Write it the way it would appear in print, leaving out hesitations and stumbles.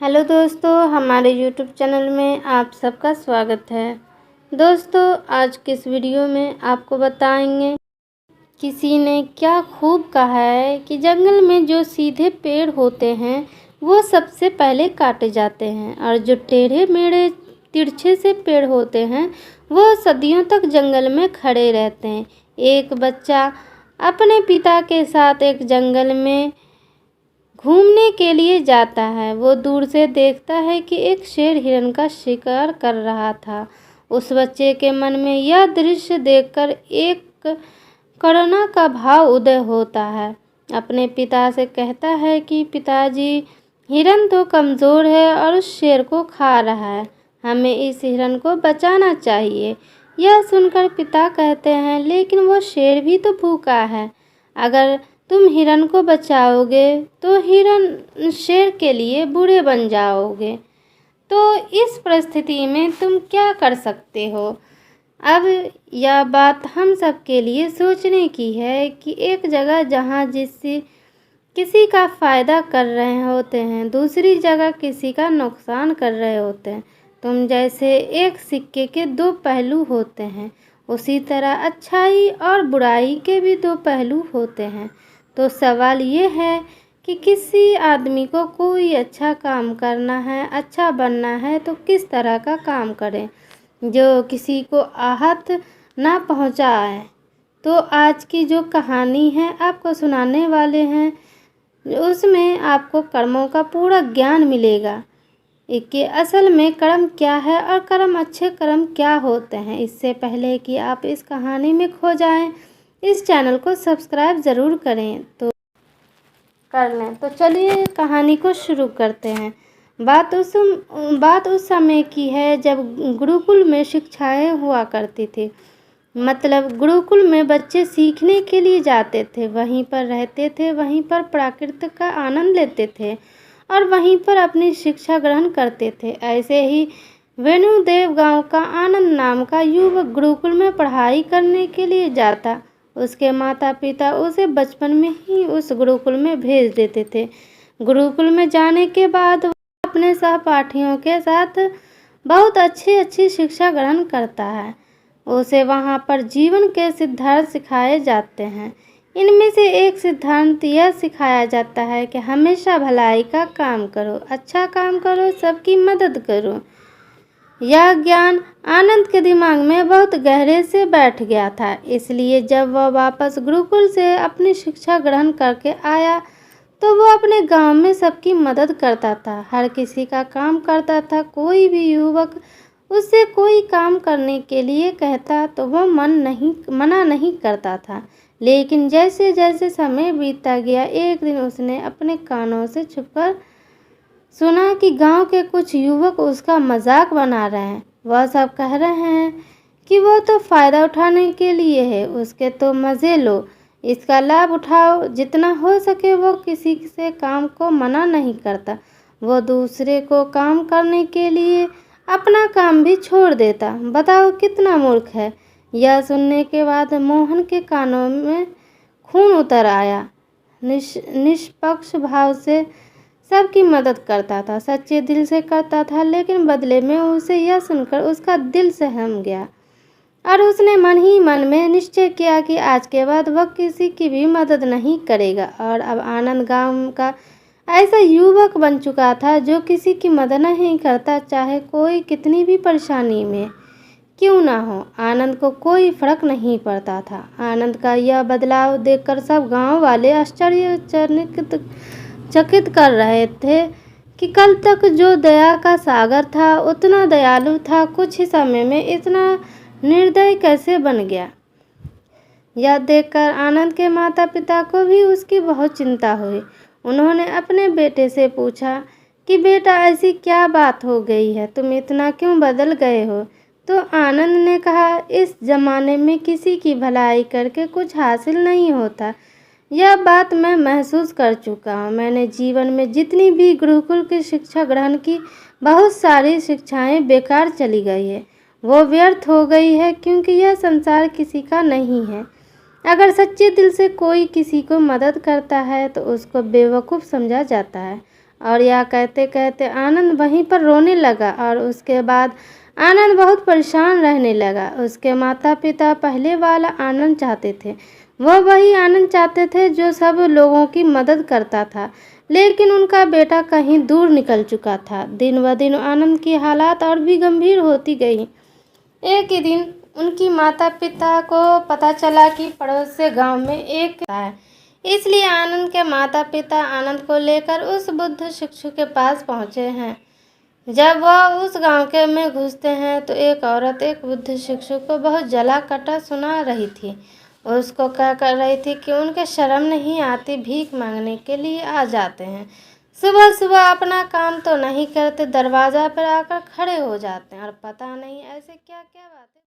Hello दोस्तों, हमारे YouTube channel में आप सबका स्वागत है। दोस्तों, आज के इस वीडियो में आपको बताएंगे किसी ने क्या खूब कहा है कि जंगल में जो सीधे पेड़ होते हैं वो सबसे पहले काटे जाते हैं और जो टेढ़े मेढ़े तिरछे से पेड़ होते हैं वो सदियों तक जंगल में खड़े रहते हैं। एक बच्चा अपने पिता के साथ एक जंगल में घूमने के लिए जाता है। वो दूर से देखता है कि एक शेर हिरन का शिकार कर रहा था। उस बच्चे के मन में यह दृश्य देखकर एक करुणा का भाव उदय होता है। अपने पिता से कहता है कि पिताजी, हिरन तो कमज़ोर है और उस शेर को खा रहा है। हमें इस हिरन को बचाना चाहिए। यह सुनकर पिता कहते हैं, लेकिन वो शेर भी तो भूखा है। अगर तुम हिरन को बचाओगे तो हिरन शेर के लिए बुरे बन जाओगे। तो इस परिस्थिति में तुम क्या कर सकते हो? अब यह बात हम सब के लिए सोचने की है कि एक जगह जहाँ किसी का फ़ायदा कर रहे होते हैं, दूसरी जगह किसी का नुकसान कर रहे होते हैं। तुम जैसे एक सिक्के के दो पहलू होते हैं, उसी तरह अच्छाई और बुराई के भी दो पहलू होते हैं। तो सवाल ये है कि किसी आदमी को कोई अच्छा काम करना है, अच्छा बनना है, तो किस तरह का काम करें जो किसी को आहत ना पहुंचाए। तो आज की जो कहानी है आपको सुनाने वाले हैं, उसमें आपको कर्मों का पूरा ज्ञान मिलेगा कि असल में कर्म क्या है और कर्म अच्छे कर्म क्या होते हैं। इससे पहले कि आप इस कहानी में खो जाएं, इस चैनल को सब्सक्राइब ज़रूर करें तो कर लें। तो चलिए कहानी को शुरू करते हैं। बात उस समय की है जब गुरुकुल में शिक्षाएं हुआ करती थी। मतलब गुरुकुल में बच्चे सीखने के लिए जाते थे, वहीं पर रहते थे, वहीं पर प्रकृति का आनंद लेते थे और वहीं पर अपनी शिक्षा ग्रहण करते थे। ऐसे ही वेणुदेव गांव का आनंद नाम का युवक गुरुकुल में पढ़ाई करने के लिए जाता। उसके माता पिता उसे बचपन में ही उस गुरुकुल में भेज देते थे। गुरुकुल में जाने के बाद वह अपने सहपाठियों के साथ बहुत अच्छी शिक्षा ग्रहण करता है। उसे वहाँ पर जीवन के सिद्धांत सिखाए जाते हैं। इनमें से एक सिद्धांत यह सिखाया जाता है कि हमेशा भलाई का काम करो, अच्छा काम करो, सबकी मदद करो। यह ज्ञान आनंद के दिमाग में बहुत गहरे से बैठ गया था। इसलिए जब वह वापस गुरुकुल से अपनी शिक्षा ग्रहण करके आया तो वह अपने गांव में सबकी मदद करता था, हर किसी का काम करता था। कोई भी युवक उससे कोई काम करने के लिए कहता तो वह मना नहीं करता था। लेकिन जैसे जैसे समय बीतता गया, एक दिन उसने अपने कानों से छुपकर सुना कि गांव के कुछ युवक उसका मजाक बना रहे हैं। वह सब कह रहे हैं कि वो तो फ़ायदा उठाने के लिए है, उसके तो मज़े लो, इसका लाभ उठाओ। जितना हो सके वो किसी से काम को मना नहीं करता। वो दूसरे को काम करने के लिए अपना काम भी छोड़ देता। बताओ कितना मूर्ख है। यह सुनने के बाद मोहन के कानों में खून उतर आया। निष्पक्ष भाव से सबकी मदद करता था, सच्चे दिल से करता था, लेकिन बदले में उसे यह सुनकर उसका दिल सहम गया और उसने मन ही मन में निश्चय किया कि आज के बाद वह किसी की भी मदद नहीं करेगा। और अब आनंद गांव का ऐसा युवक बन चुका था जो किसी की मदद नहीं करता, चाहे कोई कितनी भी परेशानी में क्यों ना हो। आनंद को कोई फर्क नहीं पड़ता था। आनंद का यह बदलाव देखकर सब गांव वाले आश्चर्यचकित कर रहे थे कि कल तक जो दया का सागर था, उतना दयालु था, कुछ ही समय में इतना निर्दयी कैसे बन गया। यह देखकर आनंद के माता पिता को भी उसकी बहुत चिंता हुई। उन्होंने अपने बेटे से पूछा कि बेटा, ऐसी क्या बात हो गई है, तुम इतना क्यों बदल गए हो? तो आनंद ने कहा, इस जमाने में किसी की भलाई करके कुछ हासिल नहीं होता। यह बात मैं महसूस कर चुका हूँ। मैंने जीवन में जितनी भी गुरुकुल की शिक्षा ग्रहण की, बहुत सारी शिक्षाएं बेकार चली गई है, वो व्यर्थ हो गई है, क्योंकि यह संसार किसी का नहीं है। अगर सच्चे दिल से कोई किसी को मदद करता है तो उसको बेवकूफ़ समझा जाता है और यह कहते कहते आनंद वहीं पर रोने लगा और उसके बाद आनंद बहुत परेशान रहने लगा। उसके माता पिता पहले वाला आनंद चाहते थे, वह वही आनंद चाहते थे जो सब लोगों की मदद करता था, लेकिन उनका बेटा कहीं दूर निकल चुका था। दिन ब दिन आनंद की हालात और भी गंभीर होती गई। एक ही दिन उनकी माता पिता को पता चला कि पड़ोस से गांव में एक है, इसलिए आनंद के माता पिता आनंद को लेकर उस बुद्ध भिक्षु के पास पहुंचे हैं। जब वह उस गांव के में घुसते हैं तो एक औरत एक बुद्ध भिक्षु को बहुत जला कटा सुना रही थी। उसको कह कर रही थी कि उनके शर्म नहीं आती, भीख मांगने के लिए आ जाते हैं, सुबह सुबह अपना काम तो नहीं करते, दरवाजा पर आकर खड़े हो जाते हैं और पता नहीं ऐसे क्या क्या बातें